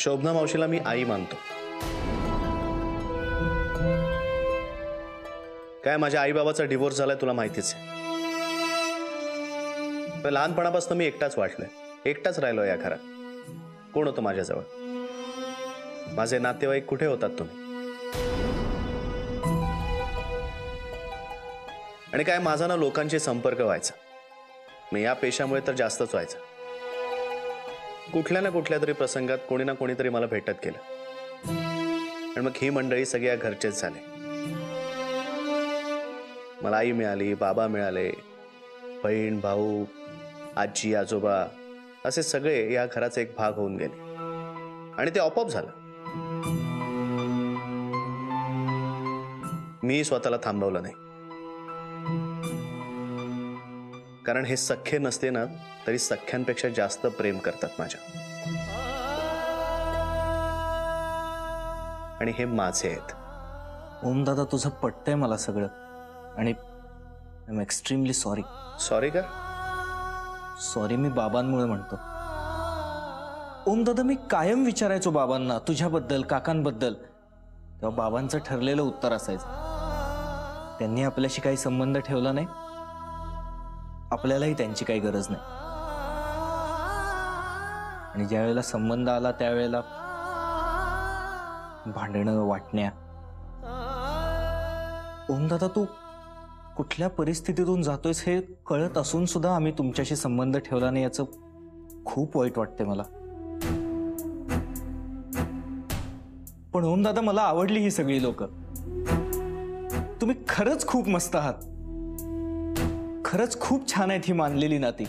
शोभना मावशीला मी आई मानतो. काय माझ्या आई बाबाचा डिवोर्स झालाय तुला माहितीच आहे. लहानपणापासून मी एकटाच वाटलोय, एकटाच राहिलो या घरात. कोण होतं माझ्याजवळ? माझे नातेवाईक कुठे होतात तुम्ही? आणि काय माझा ना लोकांशी संपर्क व्हायचा. मी या पेशामुळे तर जास्तच व्हायचा. कुठल्या ना कुठल्या तरी प्रसंगात कोणी ना कोणीतरी मला भेटत गेलं आणि मग ही मंडळी सगळ्या घरचेच झाले. मला आई मिळाली, बाबा मिळाले, बहीण भाऊ, आजी आजोबा असे सगळे या घराचा एक भाग होऊन गेले. आणि ते आपोआप झालं. मी स्वतःला थांबवलं नाही. कारण हे सख्खे नसते ना तरी सख्यांपेक्षा जास्त प्रेम करतात माझ्या. आणि हे माझे आहेत. ओम दादा तुझं पटतंय मला सगळं आणि I am extremely sorry. Sorry का? सॉरी मी बाबांमुळे म्हणतो. ओम दादा मी कायम विचारायचो बाबांना तुझ्याबद्दल काकांबद्दल, तेव्हा बाबांचं ठरलेलं उत्तर असायचं त्यांनी आपल्याशी काही संबंध ठेवला नाही, आपल्यालाही त्यांची काही गरज नाही. आणि ज्या वेळेला संबंध आला त्यावेळेला भांडणं वाटण्या. ओम दादा तू कुठल्या परिस्थितीतून जातोयस हे कळत असून सुद्धा आम्ही तुमच्याशी संबंध ठेवला नाही याचं खूप वाईट वाटते मला. पण ओम दादा मला आवडली ही सगळी लोक. तुम्ही खरंच खूप मस्त आहात. खरंच खूप छान आहेत ही मानलेली नाती.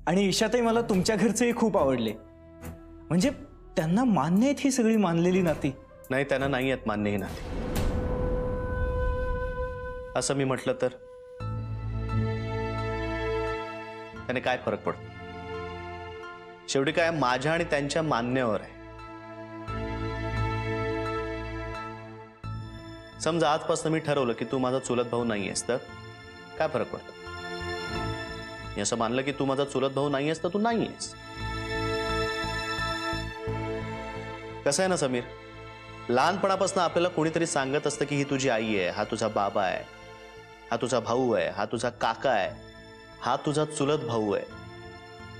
आणि ईशाताई मला तुमच्या घरचेही खूप आवडले. म्हणजे त्यांना मान्य आहेत ही सगळी मानलेली नाती. नाही, त्यांना नाही आहेत मान्य ही नाती असं मी म्हटलं तर त्याने काय फरक पडतो? शेवटी काय माझ्या आणि त्यांच्या मान्यावर आहे. समजा आजपासून मी ठरवलं की तू माझा चुलत भाऊ नाहीयेस तर काय फरक पडतो? मी असं मानलं की तू माझा चुलत भाऊ नाहीयेस तर तू नाहीयेस. कसं आहे ना समीर, लहानपणापासून आपल्याला कोणीतरी सांगत असतं की ही तुझी आई आहे, हा तुझा बाबा आहे, हा तुझा भाऊ आहे, हा तुझा काका आहे, हा तुझा चुलत भाऊ आहे.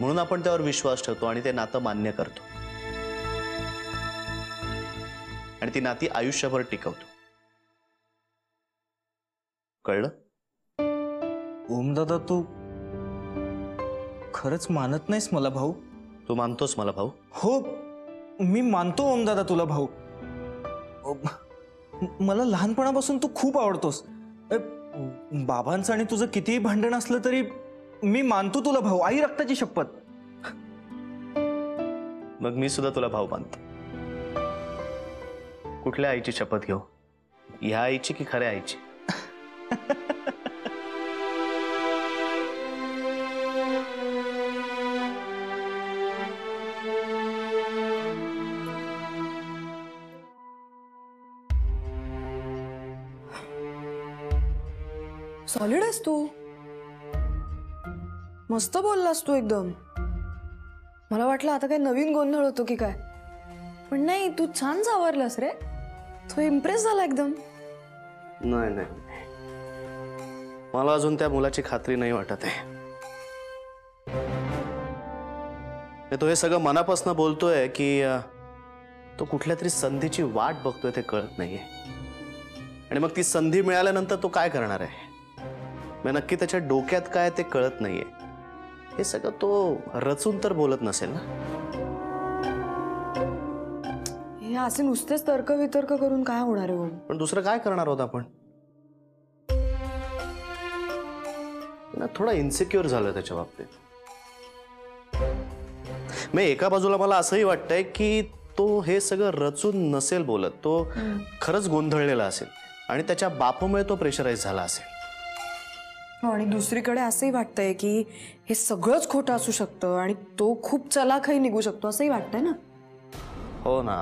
म्हणून आपण त्यावर विश्वास ठेवतो आणि ते नातं मान्य करतो आणि ती नाती आयुष्यभर टिकवतो. कळलं? ओम दादा तू खरंच मानत नाहीस मला भाऊ? तू मानतोस मला भाऊ? हो मी मानतो ओम दादा तुला भाऊ. मला लहानपणापासून तू खूप आवडतोस. बाबांचं आणि तुझं कितीही भांडण असलं तरी मी मानतो तुला भाऊ. आई रक्ताची शपथ. मग मी सुद्धा तुला भाऊ मानतो. कुठल्या आईची शपथ घेऊ? ह्या आईची की खऱ्या आईची? सॉलिड आहेस तू. मस्त बोललास तू एकदम. मला वाटलं आता काय नवीन गोंधळ होतो की काय, पण नाही तू छान सावरलास रे. तो इम्प्रेस झाला एकदम. नाही नाही, मला अजून त्या मुलाची खात्री नाही वाटत आहे. तो हे सगळं मनापासून बोलतोय की तो कुठल्या तरी संधीची वाट बघतोय ते कळत नाहीये. आणि मग ती संधी मिळाल्यानंतर तो काय करणार आहे मग नक्की त्याच्या डोक्यात काय ते कळत नाहीये. हे सगळं तो रचून तर बोलत नसेल ना. हे असे नुसतेच तर्क वितर्क करून काय होणार आहे? पण दुसरं काय करणार आहोत आपण? ना थोडा इन्सिक्युअर झालं त्याच्या बाबतीत. मी एका बाजूला मला असंही वाटतंय की तो हे सगळं रचून नसेल बोलत, तो खरंच गोंधळलेला असेल आणि त्याच्या बापामुळे तो प्रेशराईज झाला असेल. आणि दुसरीकडे असंही वाटतंय की हे सगळंच खोटं असू शकतं आणि तो खूप चलाखही निघू शकतो असंही वाटतंय ना. हो ना,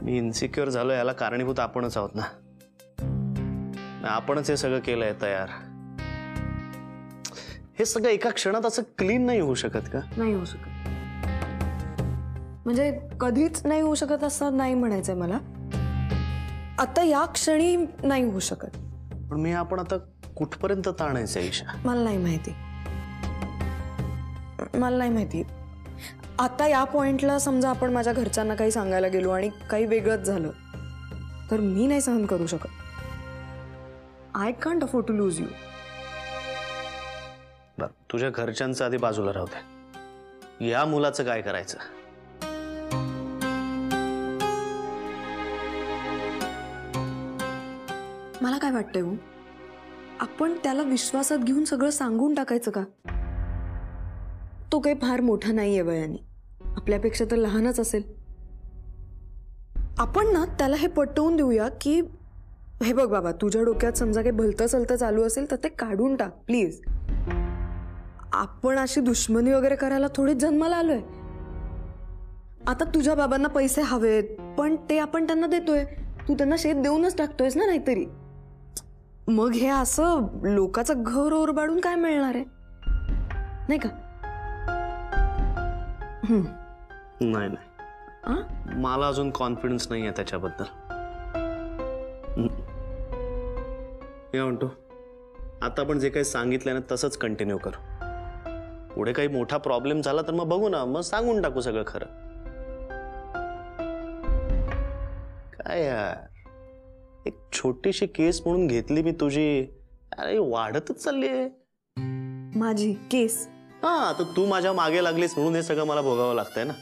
मी इन्सिक्युअर झालो याला कारणीभूत आपणच आहोत ना. आपणच हे सगळं केलंय तयार. हे सगळं एका क्षणात असं क्लीन नाही होऊ शकत का? नाही होऊ शकत. म्हणजे कधीच नाही होऊ शकत असं नाही म्हणायचंय मला. आता या क्षणी नाही होऊ शकत. पण मी आपण आता कुठपर्यंत ताणायचं ईशा? मला नाही माहिती. मला नाही माहिती. आता या पॉइंटला समजा आपण माझ्या घरच्यांना काही सांगायला गेलो आणि काही वेगळंच झालं तर मी नाही सहन करू शकत. I can't afford to lose you. तुझ्या घरच्यांचं आधी बाजूला राहू दे. या मुलाचं काय करायचं? मला काय वाटतंय हो, आपण त्याला विश्वासात घेऊन सगळं सांगून टाकायचं का? तो काही फार मोठा नाहीये वयाने, आपल्यापेक्षा तर लहानच असेल. आपण ना त्याला हे पटवून देऊया की हे बघ बाबा, तुझ्या डोक्यात समजा काही भलतं सलतं चालू असेल तर ते काढून टाक प्लीज. आपण अशी दुश्मनी वगैरे करायला थोडीच जन्माला आलोय. आता तुझ्या बाबांना पैसे हवेत पण ते आपण त्यांना देतोय. तू त्यांना शेत देऊनच टाकतोयस ना नाहीतरी. मग हे असं लोकांचं घर ओरबाडून काय मिळणार आहे, नाही का? नाही नाही, मला अजून कॉन्फिडन्स नाही आहे त्याच्याबद्दल. मी म्हणतो आता आपण जे काही सांगितलं ना तसंच कंटिन्यू करू. पुढे काही मोठा प्रॉब्लेम झाला तर मग बघू ना, मग सांगून टाकू सगळं खरं. काय यार, एक छोटीशी केस म्हणून घेतली मी तुझी, अरे वाढतच चालली आहे माझी केस. हा, तर तू माझ्या मागे लागलीस म्हणून हे सगळं मला भोगावं लागतंय ना.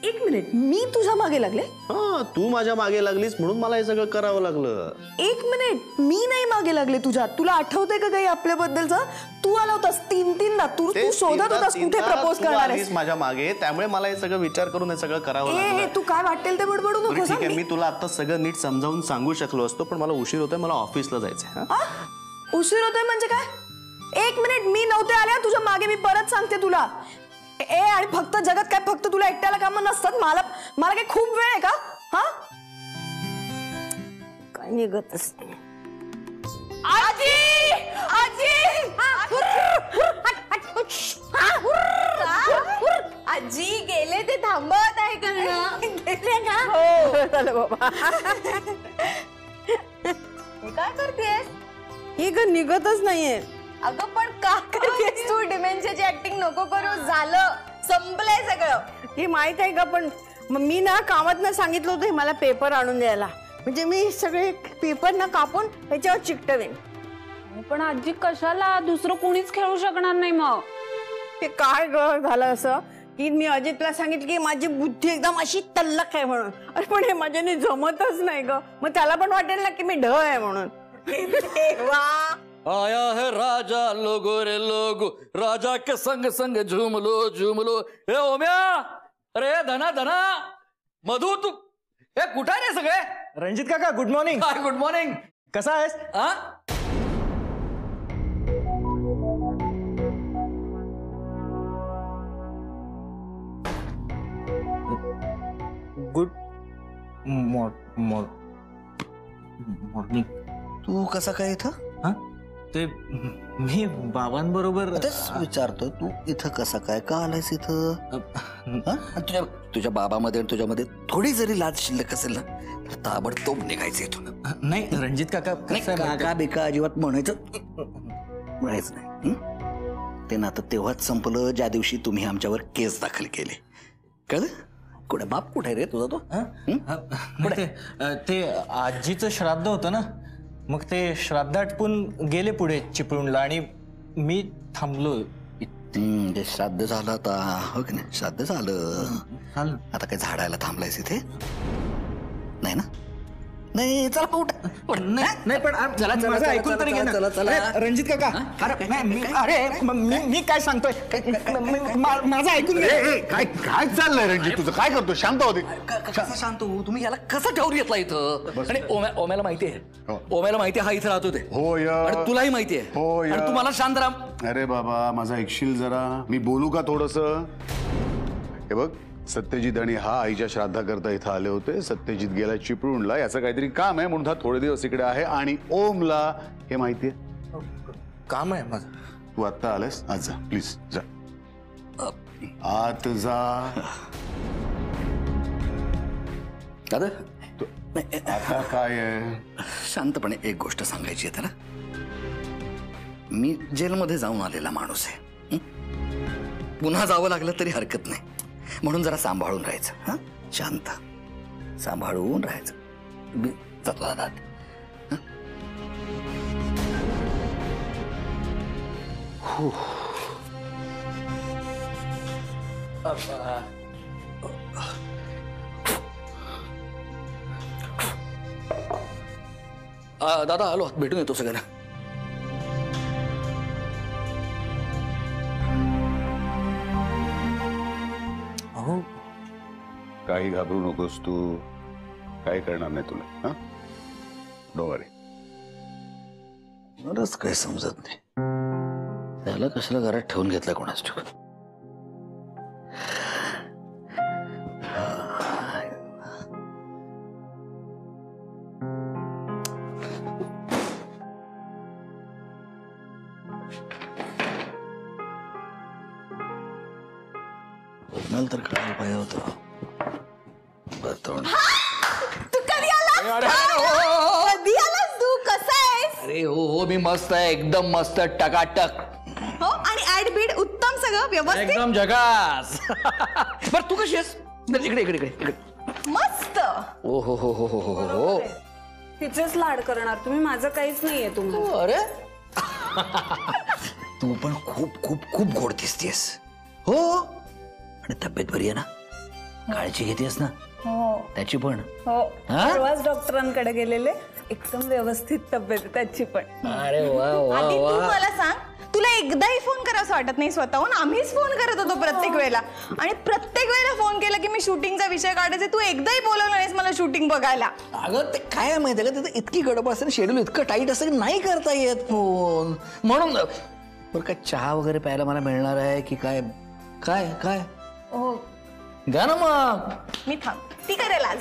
एक मिनिट, मी तुझ्या मागे लागले? हा, तू माझ्या मागे लागलीस म्हणून मला हे सगळं करावं लागलं. एक मिनिट, मी नाही मागे लागले तुझ्या. तुला आठवतंय का काही आपल्याबद्दलचं? तू आला होतास तीनदा, तू शोधत होतास कुठे प्रपोज करणार आहेस माझ्या मागे, त्यामुळे मला हे सगळं विचार करून हे सगळं करावं लागलं. तू काय वाटेल ते बडबडू नको. ठीक आहे, मी तुला आता सगळं नीट समजावून सांगू शकलो असतो, पण मला उशीर होतोय, मला ऑफिसला जायचंय. उशीर होतोय म्हणजे काय? एक मिनिट, मी नव्हते आले तुझ्या मागे. मी परत सांगते तुला. आणि फक्त जगात काय फक्त तुला एकट्याला कामं नसतात? मला काय खूप वेळ आहे का? हा, काय निघतच नाही. आजी, आजी, आजी गेले ते थांबवत आहे का? गेले का? हो झालं बाबा. काय करतेस? हे ग निघतच नाहीये. अगं पण का करतेस तू? डिमेन्शियाची ऍक्टिंग नको करू. झालं, संपलंय सगळं. हे माहित आहे का? पण मी ना कामातनं सांगितलं होतं मला पेपर आणून द्यायला. म्हणजे मी सगळे पेपर ना कापून ह्याच्यावर चिकटवेन. पण आजी कशाला? दुसरं कोणीच खेळू शकणार नाही. मग ते काय ग झालं असं की मी अजितला सांगितलं की माझी बुद्धी एकदम अशी तल्लक आहे म्हणून. अरे पण हे माझ्याने जमतच नाही ग. मग त्याला पण वाटेल ना की मी ढ आहे म्हणून. आया है राजा लोगो रे लोगो, राजा के संग संग झूम लो झूम लो. हे ओम्या, अरे धना धना, मधु, तू हे कुठे रे सगळे? रणजित काका, गुड मॉर्निंग. हाय, गुड मॉर्निंग. कसा आहेस? हा, गुड मॉर्निंग. तू कसा काय इथं? हा, ते मी बाबांबरोबर. तेच विचारतो, तू इथं कसा काय, का आलायस इथं? हा? आणि तुझ्या बाबामध्ये आणि तुझ्यामध्ये थोडी जरी लाज शिल्लक असेल ना तर ताबडतोब निघायचं इथून. नाही रणजित काका, काका बिका अजिबात म्हणायचं नाही. ते नातं तेव्हाच संपलं ज्या दिवशी तुम्ही आमच्यावर केस दाखल केले. कळलं? कुठे बाप कुठे रे तुझा? तो ते आजीचं श्राद्ध होतं ना, मग ते श्राद्ध आटपून गेले पुढे चिपळूणला आणि मी थांबलो. ते श्राद्ध झालं आता, हो की नाही? श्राद्ध झालं. आता काय झाडायला थांबलायस इथे? नाही ना? नाही, चला उठ. नाही पण माझं ऐकून तरी घे ना. रणजित काका, अरे मी काय सांगतोय, माझं ऐकून घे. काय काय चाललंय रणजित तुझं? काय करतो? शांत होते. कसं शांत हो? तुम्ही याला कसं ठेवून घेतला इथं? आणि ओम्याला माहिती आहे, ओम्याला माहिती आहे हा इथे राहतो ते. होय. आणि तुलाही माहिती आहे. होय. आणि तू मला शांत राहा. अरे बाबा, माझा ऐकशील जरा? मी बोलू का थोडस? हे बघ, सत्यजित आणि हा आईच्या श्राद्धाकरता इथं आले होते. सत्यजित गेला चिपळूणला, याचं काहीतरी काम आहे म्हणून हा थोडे दिवस इकडे आहे. आणि ओमला हे माहितीये काम आहे माझं. तू आत्ता आलास, आज जा प्लीज, जा आत जा. दादा आता काय आहे? शांतपणे एक गोष्ट सांगायची आहे त्याला. मी जेलमध्ये जाऊन आलेला माणूस आहे. पुन्हा जावं लागलं तरी हरकत नाही, म्हणून जरा सांभाळून राहायचं. हा, शांत सांभाळून राहायचं. मी जातो दादा. दादा आलो, भेटून येतो सगळ्यांना. हो, काही घाबरू नकोस तू, काही करणार नाही तुला. हा, डोंट वरी. मलाच काही समजत नाही, त्याला कशाला घरात ठेवून घेतला कोणाच ठेवून. तर कळायला पाहिजे होतं. तू कधी आलास तू? कसा आहेस? अरे हो, मी मस्त आहे, एकदम मस्त, टकाटक. हो, आणि ऍड बीड उत्तम, सगळं व्यवस्थित, एकदम झकास. बरं तू कशी आहेस? इकडे इकडे इकडे. मस्त. ओ हो हो हो हो हो हो. तिचेच लाड करणार तुम्ही, माझं काहीच नाहीये तुम्हाला. अरे तू पण खूप खूप खूप गोड दिसतेस. हो, आणि तब्येत बरी आहे ना? काळजी घेतेस ना? हो त्याची पण? हो, हा? परवाच डॉक्टरांकडे गेलेले, एकदम व्यवस्थित तब्येत आहे त्याची पण. अरे वा वा आधी तू वा. मला सांग, तुला एकदाही फोन करावं वाटत नाही स्वतःहून? आम्हीच फोन करत होतो प्रत्येक वेळेला, आणि प्रत्येक वेळेला फोन केला की मी शूटिंगचा विषय काढायचे. तू एकदाही बोलवलं नाहीस मला शूटिंग बघायला. अगं ते काय माहितीये का, तिथं इतकी गडबड असते, शेड्यूल इतकं टाईट असतं की नाही करता येत फोन. म्हणून बरं, काय चहा वगैरे प्यायला मला मिळणार आहे की काय? काय काय हो, द्या ना मग. मी थांब, ती करेल आज.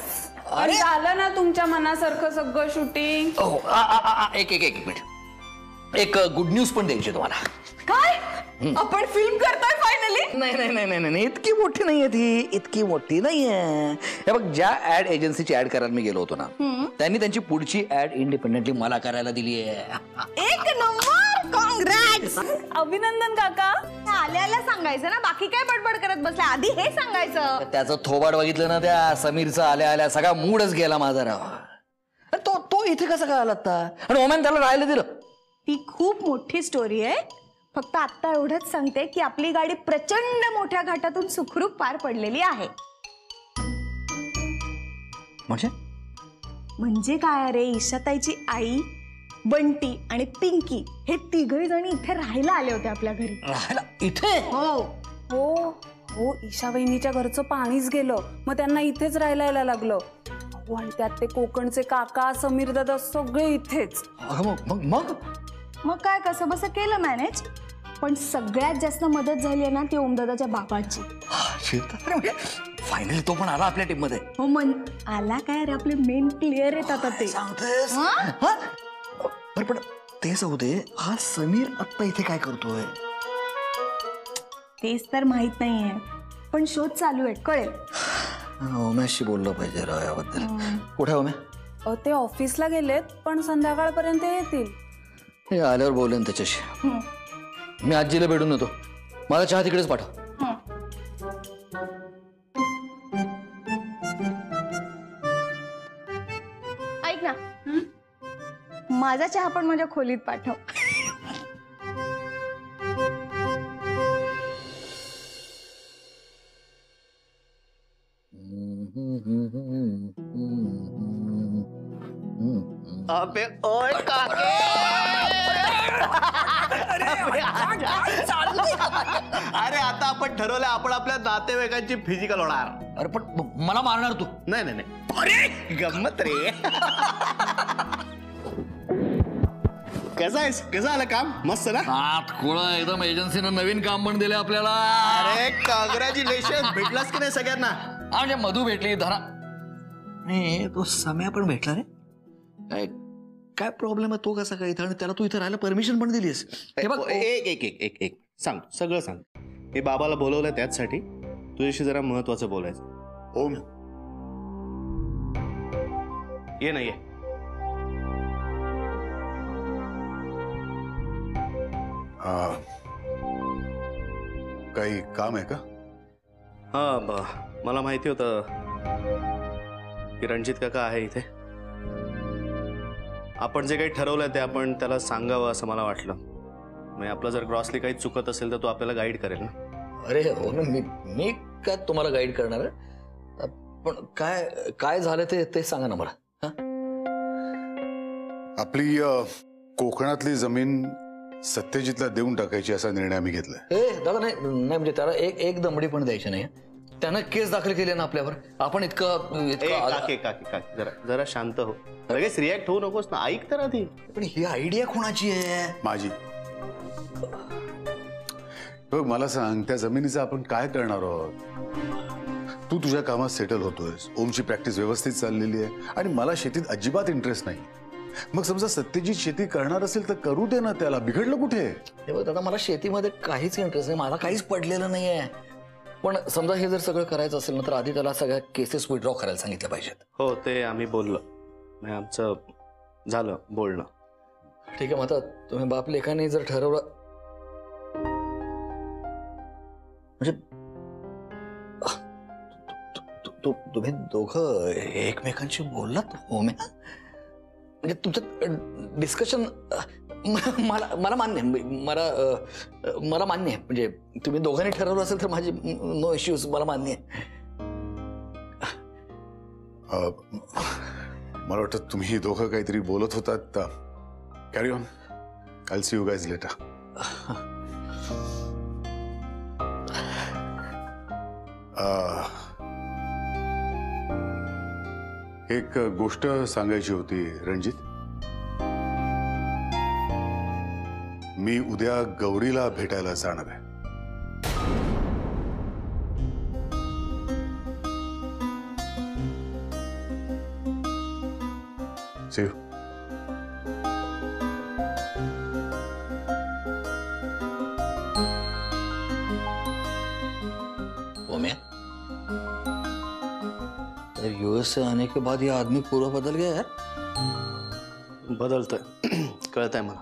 अरे झालं ना तुमच्या मनासारखं सगळं शूटिंग? हो, एक एक एक मिनिट. एक गुड न्यूज पण द्यायची तुम्हाला. काय? आपण फिल्म करतोय फायनली? नाही नाही नाही नाही नाही, इतकी मोठी नाहीये ती, इतकी मोठी नाहीये. हे बघ, ज्या ऍड एजन्सीची ऍड करायला मी गेलो होतो ना, त्यांनी त्यांची पुढची ऍड इंडिपेंडेंटली मला करायला दिली आहे. एक नंबर, कॉंग्रॅट्स. अभिनंदन काका. आल्याला सांगायचं ना, बाकी काय बडबड करत बसल्या, आधी हे सांगायचं. त्याचं थोबाड बघितलं ना त्या समीरचं, आल्या आल्या सगळा मूडच गेला माझा राव. तो इथे कसा काय आला आता? आणि ओमॅन त्याला राहायला दिलं? ती खूप मोठी स्टोरी आहे. फक्त आता एवढंच सांगते की आपली गाडी प्रचंड मोठ्या घाटातून सुखरूप पार पडलेली आहे. म्हणजे काय रे, ईशाताईची आई, बंटी आणि पिंकी हे तिघही जणी इथे राहायला आले होते आपल्या घरी. राहायला इथे? हो हो हो, ईशा वहिनीच्या घरचं पाणीच गेलं, मग त्यांना इथेच राहायला यायला लागलं. अहो, आणि त्यात ते कोकणचे काका, समीर दादा सगळे इथेच. मग मग मग काय कसं बस केलं मॅनेज. पण सगळ्यात जास्त मदत झाली आहे ना ती ओमदादाच्या बापाची. फायनली तो पण आला आपल्या टीम मध्ये. हो, मन आला काय रे, आपले मेन प्लेयर आहेत आता ते. सांगतेस? पण ते जाऊ दे, हा समीर आता इथे काय करतोय? तेच तर माहित नाहीये, पण शोध चालू आहे, कळेल. उमेशशी बोललो पाहिजे राव याबद्दल. कुठे उमे? ते ऑफिसला गेलेत, पण संध्याकाळपर्यंत येतील. हे आल्यावर बोलेन त्याच्याशी. मी आजीला भेटून येतो, मला चहा तिकडेच पाठव. ऐक ना, माझा चहा पण माझ्या खोलीत पाठव. अबे ओय काके, अरे आता आपण ठरवलं आपण आपल्या नातेवाईकांची फिजिकल होणार. अरे पण मला मारणार तू? नाही नाही नाही, अरे गंमत रे. कसं आहेस, कसं आलं काम? मस्त ना? हात खोळा, एकदम एजन्सीनं नवीन काम पण दिले आपल्याला. अरे कॉंग्रॅच्युलेशन, भेटलास की नाही सगळ्यांना? म्हणजे मधू भेटली, धना. नाही, तो सम्या पण भेटला रे. काय काय प्रॉब्लेम आहे तो कसा काय इथं आणि त्याला तू इथं राहायला परमिशन पण दिलीस हे बघ एक एक एक एक एक सांग सगळं सांग. हे बाबाला बोलवलंय त्याचसाठी तुझ्याशी जरा महत्वाचं बोलायचं. ओम ये नाही काही काम आहे का? हा मला माहिती होतं की रणजित काका आहे इथे. आपण जे काही ठरवलंय ते आपण त्याला सांगावं असं मला वाटलं. म्हणजे आपलं जर ग्रॉसली काही चुकत असेल तर तो आपल्याला गाईड करेल ना. अरे हो ना मी काय तुम्हाला गाईड करणार आहे पण काय काय झालं ते सांगा ना मला. आपली कोकणातली जमीन सत्यजितला देऊन टाकायची असा निर्णय आम्ही घेतलाय. दादा नाही म्हणजे त्याला एक दमडी पण द्यायची नाही. त्यानं केस दाखल केली ना आपल्यावर. आपण इतकं काकी जरा शांत हो. लगेच रिॲक्ट होऊ नकोस ना. ऐक तर आधी. पण ही आयडिया कोणाची आहे? माझी. बघ मला सांग त्या जमिनीचं आपण काय करणार आहोत? तू तुझ्या कामात सेटल होतोयस. ओमची प्रॅक्टिस व्यवस्थित चाललेली आहे आणि मला शेतीत अजिबात इंटरेस्ट नाही. मग समजा सत्यजित शेती करणार असेल तर करू दे ना. त्याला बिघडलं कुठे? हे बघ दादा मला शेतीमध्ये काहीच इंटरेस्ट नाही. मला काहीच पडलेलं नाहीये. पण समजा हे जर सगळं करायचं असेल ना तर आधी त्याला सगळ्या केसेस विथड्रॉ करायला सांगितलं पाहिजेत. हो ते आम्ही बोललो. आमचं झालं बोलणं. ठीक आहे. मग आता तुम्ही बाप लेखाने जर ठरवलं म्हणजे तुम्ही दोघं एकमेकांशी बोललात हो मी म्हणजे तुमचं डिस्कशन मला मान्य मला मान्य आहे. म्हणजे तुम्ही दोघांनी ठरवलं असेल तर माझी नो इश्यूज मला मान्य आहे. मला वाटतं तुम्ही दोघं काहीतरी बोलत होतात. Carry on. I see you guys later. एक गोष्ट सांगायची होती रणजित. मी उद्या गौरीला भेटायला जाणार आहे. See you. यूएस से आने के बाद ये आदमी पूरा बदल गया यार. बदलतोय कळतंय मला.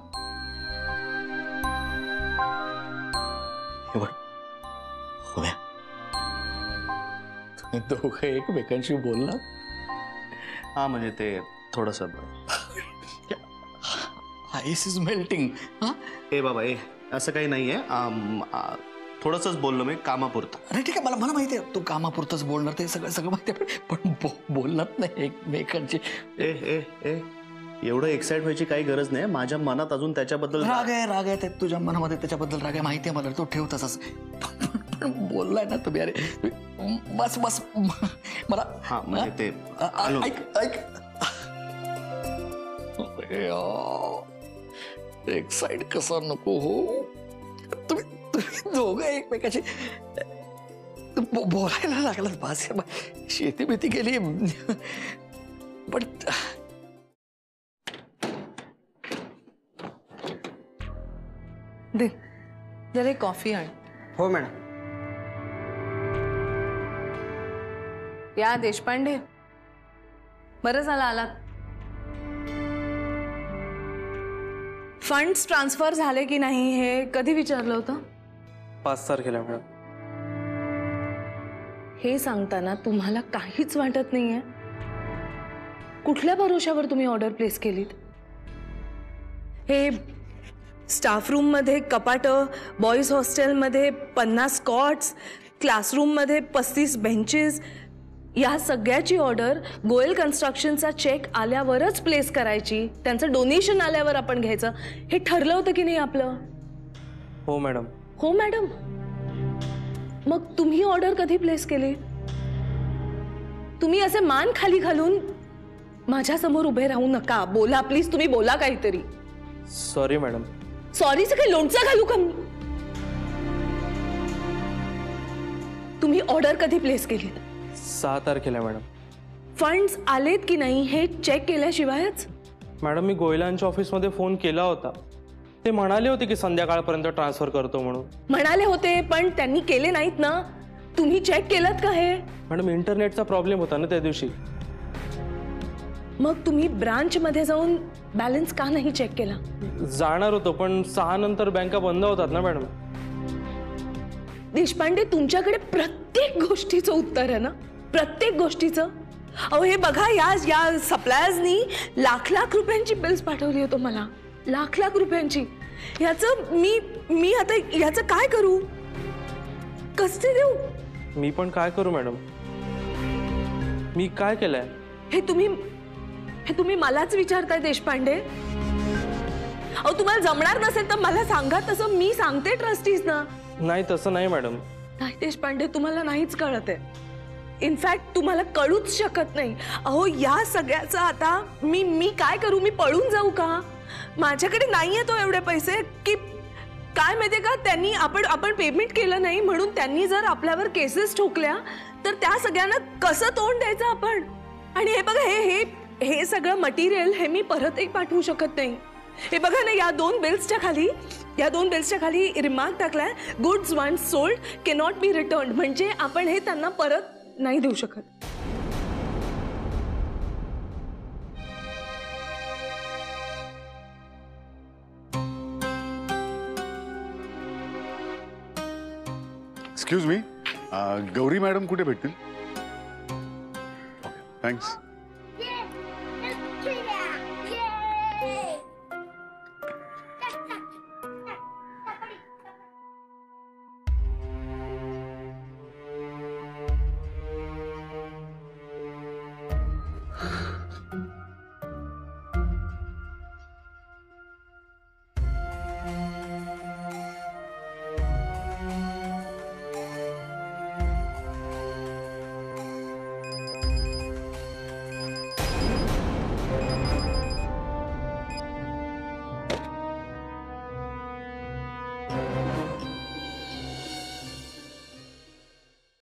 तुम्ही दोघं एकमेकांशी बोलला. हा म्हणजे ते थोडस आईस इज मेल्टिंग. ए बाबा असं काही नाहीये. थोडंसच बोललो मी कामापुरतं. अरे ठीक आहे मला माहिती आहे तू कामापुरतंच बोलणार ते सगळं माहिती आहे पण बोलणार नाही एकमेकांची. एवढं एक्साइट व्हायची काही गरज नाही. माझ्या मनात अजून त्याच्याबद्दल राग आहे ते तुझ्या मनामध्ये त्याच्याबद्दल राग आहे माहिती आहे मला. तो ठेव तसाच पण बोललाय ना तुम्ही. अरे बस मला हा म्हणजे ते एक साइड कसा नको हो. तुम्ही दोघं एकमेकाची बोलायला लागलात. बास शेती बिती केली पण दे जरा एक कॉफी आण. हो मॅडम. या देशपांडे बरं झालं आलात. फंड्स ट्रान्सफर झाले की नाही हे कधी विचारलं होतं? 5 तारखेला मॅडम. हे सांगताना तुम्हाला काहीच वाटत नाहीये? कुठल्या भरोशावर तुम्ही ऑर्डर प्लेस केलीत? हे स्टाफ रूम मध्ये कपाट, बॉईज हॉस्टेलमध्ये 50 कॉट्स, क्लासरूममध्ये 35 बेंचेस, या सगळ्याची ऑर्डर गोयल कन्स्ट्रक्शनचा चेक आल्यावरच प्लेस करायची. त्यांचं डोनेशन आल्यावर आपण घ्यायचं हे ठरलं होतं की नाही आपलं? हो मॅडम. हो मॅडम. मग तुम्ही ऑर्डर कधी प्लेस केली? तुम्ही असे मान खाली घालून माझ्या समोर उभे राहू नका. बोला प्लीज. तुम्ही बोला काहीतरी. Sorry madam. सॉरीचं काही लोणचं घालू का मी? तुम्ही ऑर्डर कधी प्लेस केली? 6 तारखेला मॅडम. फंड्स आलेत की नाही हे चेक केल्याशिवायच? मॅडम मी गोयलांच्या ऑफिसमध्ये फोन केला होता. ते म्हणाले होते की संध्याकाळपर्यंत ट्रान्सफर करतो म्हणून. म्हणाले होते पण त्यांनी केले नाहीत ना. तुम्ही चेक केलं का हे? मॅडम इंटरनेटचा प्रॉब्लेम होता ना त्या दिवशी. मग तुम्ही ब्रांच मध्ये जाऊन बॅलन्स का नाही चेक केला? जाणार होतो पण 6 नंतर बँका बंद होतात ना मॅडम. देशपांडे तुमच्याकडे प्रत्येक गोष्टीचं उत्तर आहे ना, प्रत्येक गोष्टीचं. अहो हे बघा, या सप्लायर्सनी लाख रुपयांची बिल्स पाठवली होती मला, लाख रुपयांची. याचं मी आता याचं काय करू, कसे देऊ? मी पण काय करू मॅडम, मी काय केलंय? हे तुम्ही मलाच विचारताय देशपांडे? अहो तुम्हाला जमणार नसेल तर मला सांगा, तसं मी सांगते ट्रस्टीज ना. नाही तसं नाही मॅडम. नाही देशपांडे, तुम्हाला नाहीच कळत आहे. इनफॅक्ट तुम्हाला कळूच शकत नाही. अहो या सगळ्याचं आता मी काय करू? मी पळून जाऊ का? माझ्याकडे नाहीये तो एवढे पैसे की काय माहितीये का, त्यांनी आपण पेमेंट केलं नाही म्हणून त्यांनी जर आपल्यावर केसेस ठोकल्या तर त्या सगळ्यांना कसं तोंड द्यायचं आपण? आणि हे बघा, हे सगळं मटेरियल हे मी परतही पाठवू शकत नाही. हे बघा ना, या दोन बिल्सच्या खाली रिमार्क टाकलाय, goods once sold cannot be return. म्हणजे आपण हे त्यांना परत नाही देऊ शकत. एक्सक्यूज मी, गौरी मॅडम कुठे भेटतील? Okay, thanks.